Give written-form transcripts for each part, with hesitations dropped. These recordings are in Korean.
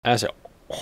안녕하세요.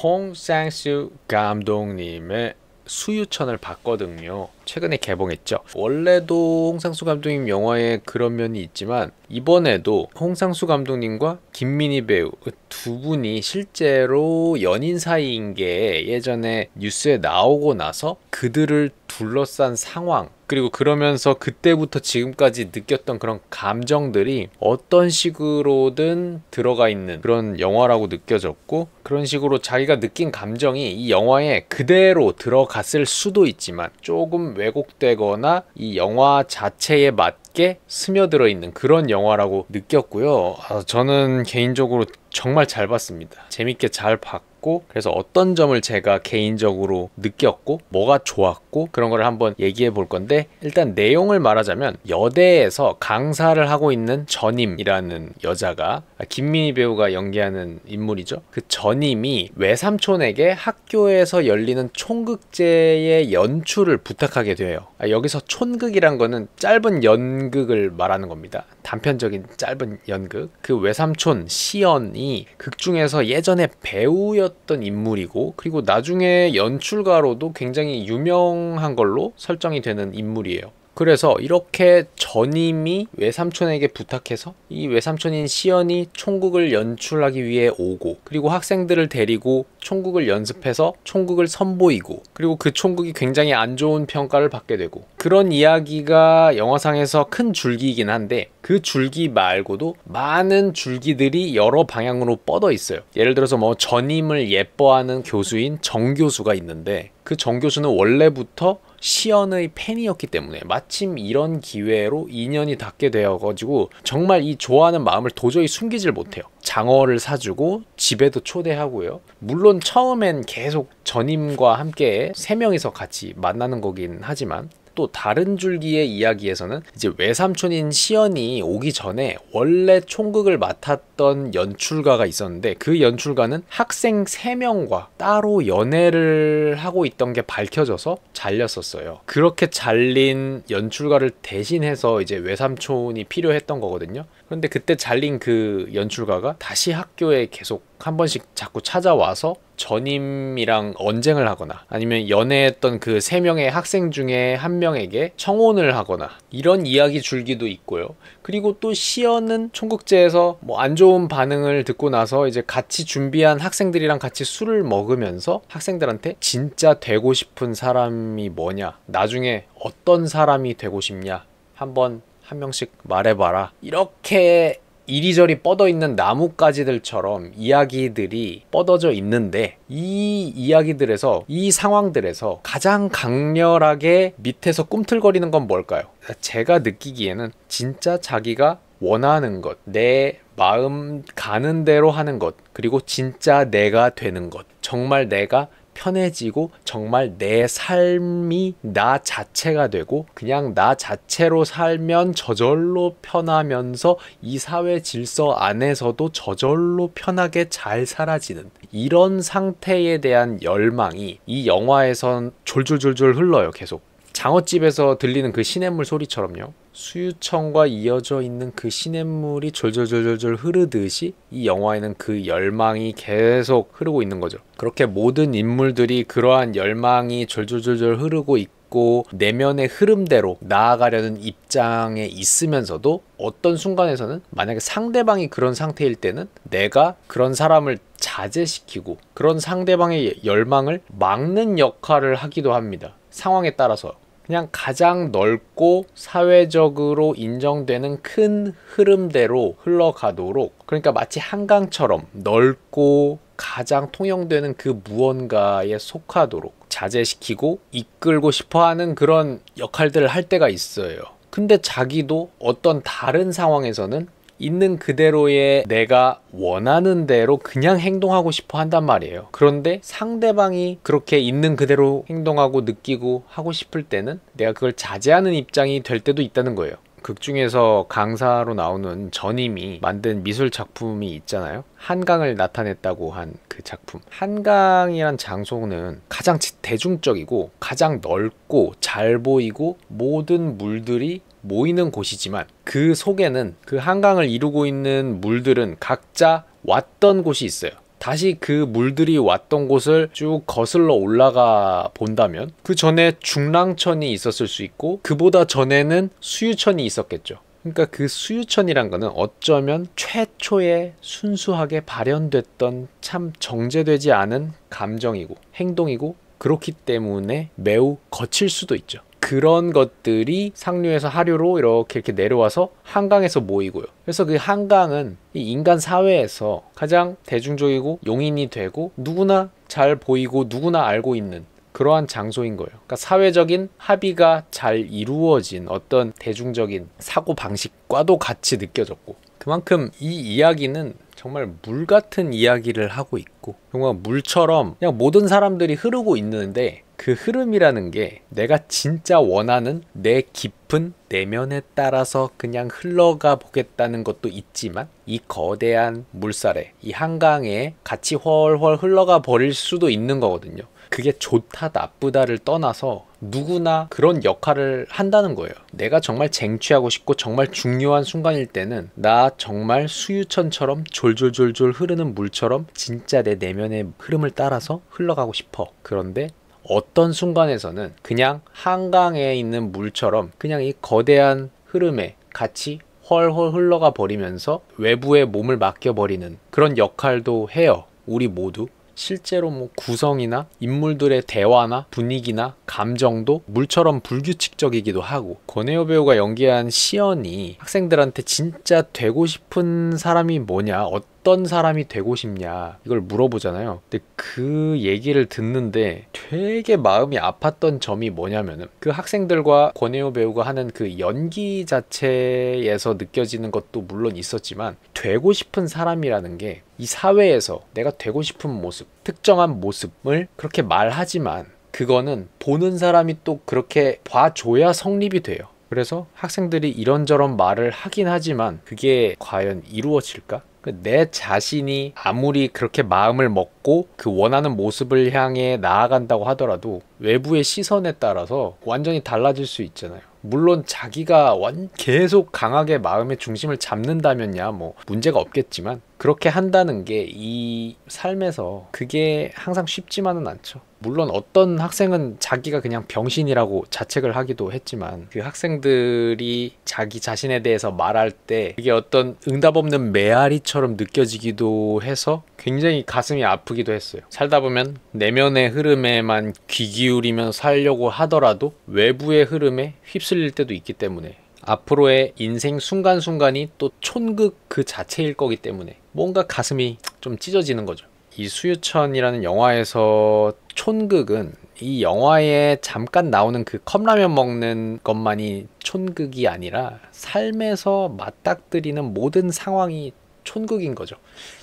홍상수 감독님의 수유천을 봤거든요. 최근에 개봉했죠. 원래도 홍상수 감독님 영화에 그런 면이 있지만 이번에도 홍상수 감독님과 김민희 배우 두 분이 실제로 연인 사이인 게 예전에 뉴스에 나오고 나서 그들을 둘러싼 상황, 그리고 그러면서 그때부터 지금까지 느꼈던 그런 감정들이 어떤 식으로든 들어가 있는 그런 영화라고 느껴졌고, 그런 식으로 자기가 느낀 감정이 이 영화에 그대로 들어갔을 수도 있지만 조금 왜곡되거나 이 영화 자체에 맞게 스며들어 있는 그런 영화라고 느꼈고요. 저는 개인적으로 정말 잘 봤습니다. 재밌게 잘 봤고, 그래서 어떤 점을 제가 개인적으로 느꼈고 뭐가 좋았고 그런 걸 한번 얘기해 볼 건데, 일단 내용을 말하자면 여대에서 강사를 하고 있는 전임이라는 여자가, 김민희 배우가 연기하는 인물이죠. 그 전임이 외삼촌에게 학교에서 열리는 촌극제의 연출을 부탁하게 돼요. 여기서 촌극이란 거는 짧은 연극을 말하는 겁니다. 단편적인 짧은 연극. 그 외삼촌 시연이 극 중에서 예전에 배우였던 인물이고, 그리고 나중에 연출가로도 굉장히 유명한 걸로 설정이 되는 인물이에요. 그래서 이렇게 전임이 외삼촌에게 부탁해서 이 외삼촌인 시연이 총극을 연출하기 위해 오고, 그리고 학생들을 데리고 총극을 연습해서 총극을 선보이고, 그리고 그 총극이 굉장히 안 좋은 평가를 받게 되고, 그런 이야기가 영화상에서 큰 줄기이긴 한데 그 줄기 말고도 많은 줄기들이 여러 방향으로 뻗어 있어요. 예를 들어서 뭐 전임을 예뻐하는 교수인 정 교수가 있는데, 그 정 교수는 원래부터 시연의 팬이었기 때문에 마침 이런 기회로 인연이 닿게 되어가지고 정말 이 좋아하는 마음을 도저히 숨기질 못해요. 장어를 사주고 집에도 초대하고요. 물론 처음엔 계속 전임과 함께 세 명이서 같이 만나는 거긴 하지만, 또 다른 줄기의 이야기에서는 이제 외삼촌인 시연이 오기 전에 원래 총극을 맡았던 연출가가 있었는데, 그 연출가는 학생 3명과 따로 연애를 하고 있던 게 밝혀져서 잘렸었어요. 그렇게 잘린 연출가를 대신해서 이제 외삼촌이 필요했던 거거든요. 그런데 그때 잘린 그 연출가가 다시 학교에 계속 한 번씩 자꾸 찾아와서 전임이랑 언쟁을 하거나 아니면 연애했던 그 3명의 학생 중에 한 명에게 청혼을 하거나 이런 이야기 줄기도 있고요. 그리고 또 시연은 총극제에서 뭐 안 좋은 반응을 듣고 나서 이제 같이 준비한 학생들이랑 같이 술을 먹으면서 학생들한테 진짜 되고 싶은 사람이 뭐냐, 나중에 어떤 사람이 되고 싶냐, 한번 한 명씩 말해봐라, 이렇게 이리저리 뻗어있는 나뭇가지들처럼 이야기들이 뻗어져 있는데, 이 이야기들에서, 이 상황들에서 가장 강렬하게 밑에서 꿈틀거리는 건 뭘까요? 제가 느끼기에는 진짜 자기가 원하는 것, 내 마음 가는 대로 하는 것, 그리고 진짜 내가 되는 것, 정말 내가 편해지고 정말 내 삶이 나 자체가 되고 그냥 나 자체로 살면 저절로 편하면서 이 사회 질서 안에서도 저절로 편하게 잘 사라지는 이런 상태에 대한 열망이 이 영화에선 졸졸졸졸 흘러요. 계속 장어집에서 들리는 그 시냇물 소리처럼요. 수유청과 이어져 있는 그 시냇물이 졸졸졸졸 흐르듯이 이 영화에는 그 열망이 계속 흐르고 있는 거죠. 그렇게 모든 인물들이 그러한 열망이 졸졸졸졸 흐르고 있고 내면의 흐름대로 나아가려는 입장에 있으면서도, 어떤 순간에서는 만약에 상대방이 그런 상태일 때는 내가 그런 사람을 자제시키고 그런 상대방의 열망을 막는 역할을 하기도 합니다. 상황에 따라서 그냥 가장 넓고 사회적으로 인정되는 큰 흐름대로 흘러가도록, 그러니까 마치 한강처럼 넓고 가장 통용되는 그 무언가에 속하도록 자제시키고 이끌고 싶어하는 그런 역할들을 할 때가 있어요. 근데 자기도 어떤 다른 상황에서는 있는 그대로의 내가 원하는 대로 그냥 행동하고 싶어 한단 말이에요. 그런데 상대방이 그렇게 있는 그대로 행동하고 느끼고 하고 싶을 때는 내가 그걸 자제하는 입장이 될 때도 있다는 거예요. 극 중에서 강사로 나오는 전임이 만든 미술 작품이 있잖아요. 한강을 나타냈다고 한 그 작품. 한강이란 장소는 가장 대중적이고 가장 넓고 잘 보이고 모든 물들이 모이는 곳이지만, 그 속에는, 그 한강을 이루고 있는 물들은 각자 왔던 곳이 있어요. 다시 그 물들이 왔던 곳을 쭉 거슬러 올라가 본다면 그 전에 중랑천이 있었을 수 있고 그보다 전에는 수유천이 있었겠죠. 그러니까 그 수유천이란 거는 어쩌면 최초에 순수하게 발현됐던 참 정제되지 않은 감정이고 행동이고 그렇기 때문에 매우 거칠 수도 있죠. 그런 것들이 상류에서 하류로 이렇게 내려와서 한강에서 모이고요. 그래서 그 한강은 이 인간 사회에서 가장 대중적이고 용인이 되고 누구나 잘 보이고 누구나 알고 있는 그러한 장소인 거예요. 그러니까 사회적인 합의가 잘 이루어진 어떤 대중적인 사고 방식과도 같이 느껴졌고 그만큼 이 이야기는 정말 물 같은 이야기를 하고 있고 정말 물처럼 그냥 모든 사람들이 흐르고 있는데 그 흐름이라는 게 내가 진짜 원하는 내 깊은 내면에 따라서 그냥 흘러가 보겠다는 것도 있지만 이 거대한 물살에 이 한강에 같이 훨훨 흘러가 버릴 수도 있는 거거든요. 그게 좋다 나쁘다를 떠나서 누구나 그런 역할을 한다는 거예요. 내가 정말 쟁취하고 싶고 정말 중요한 순간일 때는 나 정말 수유천처럼 졸졸졸졸 흐르는 물처럼 진짜 내 내면의 흐름을 따라서 흘러가고 싶어. 그런데 어떤 순간에서는 그냥 한강에 있는 물처럼 그냥 이 거대한 흐름에 같이 훨훨 흘러가 버리면서 외부에 몸을 맡겨버리는 그런 역할도 해요. 우리 모두. 실제로 뭐 구성이나 인물들의 대화나 분위기나 감정도 물처럼 불규칙적이기도 하고 권혜여 배우가 연기한 시연이 학생들한테 진짜 되고 싶은 사람이 뭐냐 어떤 사람이 되고 싶냐 이걸 물어보잖아요. 근데 그 얘기를 듣는데 되게 마음이 아팠던 점이 뭐냐면은 그 학생들과 권혜여 배우가 하는 그 연기 자체에서 느껴지는 것도 물론 있었지만 되고 싶은 사람이라는 게 이 사회에서 내가 되고 싶은 모습, 특정한 모습을 그렇게 말하지만 그거는 보는 사람이 또 그렇게 봐줘야 성립이 돼요. 그래서 학생들이 이런저런 말을 하긴 하지만 그게 과연 이루어질까? 내 자신이 아무리 그렇게 마음을 먹고 그 원하는 모습을 향해 나아간다고 하더라도 외부의 시선에 따라서 완전히 달라질 수 있잖아요. 물론 자기가 계속 강하게 마음의 중심을 잡는다면야 뭐 문제가 없겠지만 그렇게 한다는 게 이 삶에서 그게 항상 쉽지만은 않죠. 물론 어떤 학생은 자기가 그냥 병신이라고 자책을 하기도 했지만 그 학생들이 자기 자신에 대해서 말할 때 그게 어떤 응답 없는 메아리처럼 느껴지기도 해서 굉장히 가슴이 아프기도 했어요. 살다 보면 내면의 흐름에만 귀 기울이면서 살려고 하더라도 외부의 흐름에 휩쓸릴 때도 있기 때문에 앞으로의 인생 순간순간이 또 촌극 그 자체일 거기 때문에 뭔가 가슴이 좀 찢어지는 거죠. 이 수유천이라는 영화에서 촌극은 이 영화에 잠깐 나오는 그 컵라면 먹는 것만이 촌극이 아니라 삶에서 맞닥뜨리는 모든 상황이 촌극인 거죠.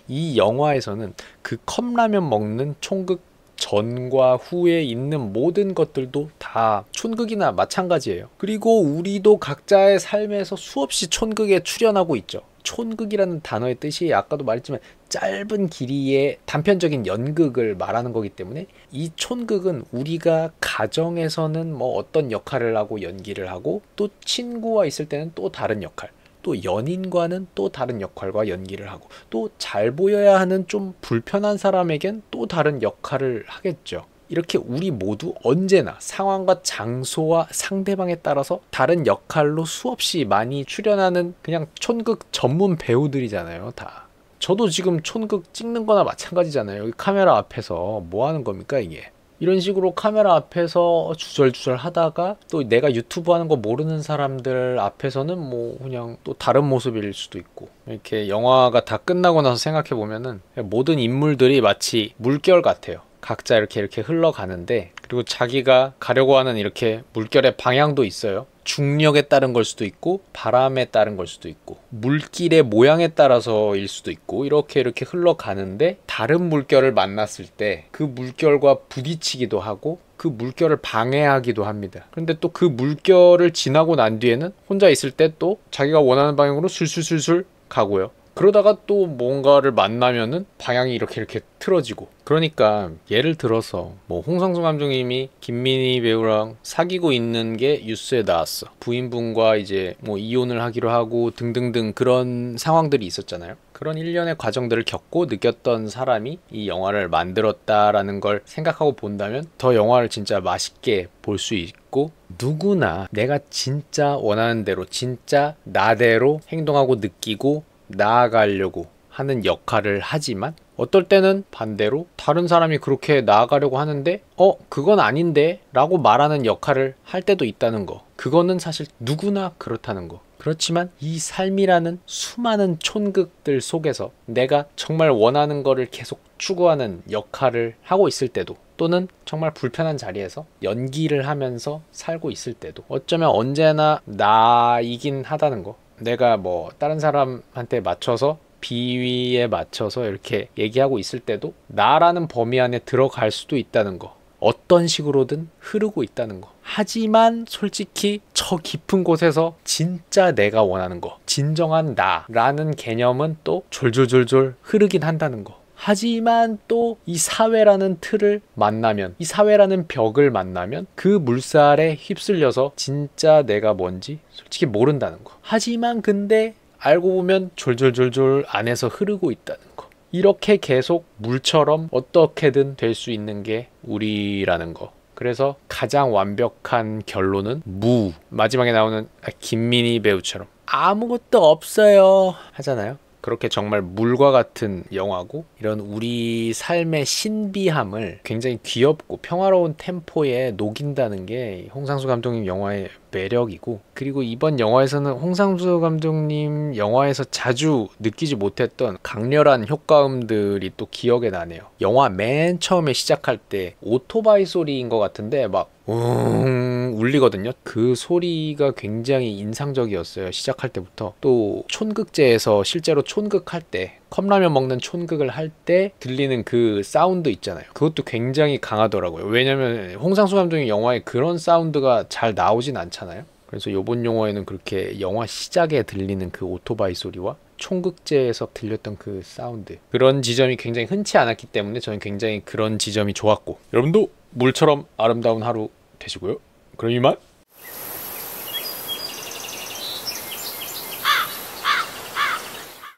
이 영화에서는 그 컵라면 먹는 촌극 전과 후에 있는 모든 것들도 다 촌극이나 마찬가지예요. 그리고 우리도 각자의 삶에서 수없이 촌극에 출연하고 있죠. 촌극이라는 단어의 뜻이 아까도 말했지만 짧은 길이의 단편적인 연극을 말하는 거기 때문에 이 촌극은 우리가 가정에서는 뭐 어떤 역할을 하고 연기를 하고 또 친구와 있을 때는 또 다른 역할 또 연인과는 또 다른 역할과 연기를 하고 또 잘 보여야 하는 좀 불편한 사람에겐 또 다른 역할을 하겠죠. 이렇게 우리 모두 언제나 상황과 장소와 상대방에 따라서 다른 역할로 수없이 많이 출연하는 그냥 촌극 전문 배우들이잖아요, 다. 저도 지금 촌극 찍는 거나 마찬가지잖아요. 여기 카메라 앞에서 뭐 하는 겁니까, 이게? 이런 식으로 카메라 앞에서 주절주절 하다가 또 내가 유튜브 하는 거 모르는 사람들 앞에서는 뭐 그냥 또 다른 모습일 수도 있고 이렇게 영화가 다 끝나고 나서 생각해 보면은 모든 인물들이 마치 물결 같아요. 각자 이렇게 흘러가는데 그리고 자기가 가려고 하는 이렇게 물결의 방향도 있어요. 중력에 따른 걸 수도 있고 바람에 따른 걸 수도 있고 물길의 모양에 따라서일 수도 있고 이렇게 흘러가는데 다른 물결을 만났을 때 그 물결과 부딪히기도 하고 그 물결을 방해하기도 합니다. 그런데 또 그 물결을 지나고 난 뒤에는 혼자 있을 때 또 자기가 원하는 방향으로 술술술술 가고요. 그러다가 또 뭔가를 만나면은 방향이 이렇게 틀어지고 그러니까 예를 들어서 뭐 홍상수 감독님이 김민희 배우랑 사귀고 있는 게 뉴스에 나왔어. 부인분과 이제 뭐 이혼을 하기로 하고 등등등 그런 상황들이 있었잖아요. 그런 일련의 과정들을 겪고 느꼈던 사람이 이 영화를 만들었다라는 걸 생각하고 본다면 더 영화를 진짜 맛있게 볼 수 있고, 누구나 내가 진짜 원하는 대로 진짜 나대로 행동하고 느끼고 나아가려고 하는 역할을 하지만, 어떨 때는 반대로 다른 사람이 그렇게 나아가려고 하는데 그건 아닌데 라고 말하는 역할을 할 때도 있다는 거. 그거는 사실 누구나 그렇다는 거. 그렇지만 이 삶이라는 수많은 촌극들 속에서 내가 정말 원하는 거를 계속 추구하는 역할을 하고 있을 때도, 또는 정말 불편한 자리에서 연기를 하면서 살고 있을 때도 어쩌면 언제나 나이긴 하다는 거. 내가 뭐 다른 사람한테 맞춰서 비위에 맞춰서 이렇게 얘기하고 있을 때도 나라는 범위 안에 들어갈 수도 있다는 거. 어떤 식으로든 흐르고 있다는 거. 하지만 솔직히 저 깊은 곳에서 진짜 내가 원하는 거, 진정한 나라는 개념은 또 졸졸졸졸 흐르긴 한다는 거. 하지만 또 이 사회라는 틀을 만나면, 이 사회라는 벽을 만나면 그 물살에 휩쓸려서 진짜 내가 뭔지 솔직히 모른다는 거. 하지만 근데 알고 보면 졸졸졸졸 안에서 흐르고 있다는 거. 이렇게 계속 물처럼 어떻게든 될 수 있는 게 우리라는 거. 그래서 가장 완벽한 결론은 무. 마지막에 나오는 김민희 배우처럼 아무것도 없어요 하잖아요. 그렇게 정말 물과 같은 영화고, 이런 우리 삶의 신비함을 굉장히 귀엽고 평화로운 템포에 녹인다는 게 홍상수 감독님 영화의 매력이고, 그리고 이번 영화에서는 홍상수 감독님 영화에서 자주 느끼지 못했던 강렬한 효과음들이 또 기억에 나네요. 영화 맨 처음에 시작할 때 오토바이 소리인 것 같은데 막 울리거든요. 그 소리가 굉장히 인상적이었어요. 시작할 때부터. 또 촌극제에서 실제로 촌극할 때, 컵라면 먹는 촌극을 할 때 들리는 그 사운드 있잖아요. 그것도 굉장히 강하더라고요. 왜냐면 홍상수 감독님 영화에 그런 사운드가 잘 나오진 않잖아요. 그래서 이번 영화에는 그렇게 영화 시작에 들리는 그 오토바이 소리와 촌극제에서 들렸던 그 사운드, 그런 지점이 굉장히 흔치 않았기 때문에 저는 굉장히 그런 지점이 좋았고, 여러분도 물처럼 아름다운 하루 되시고요. 그럼 이만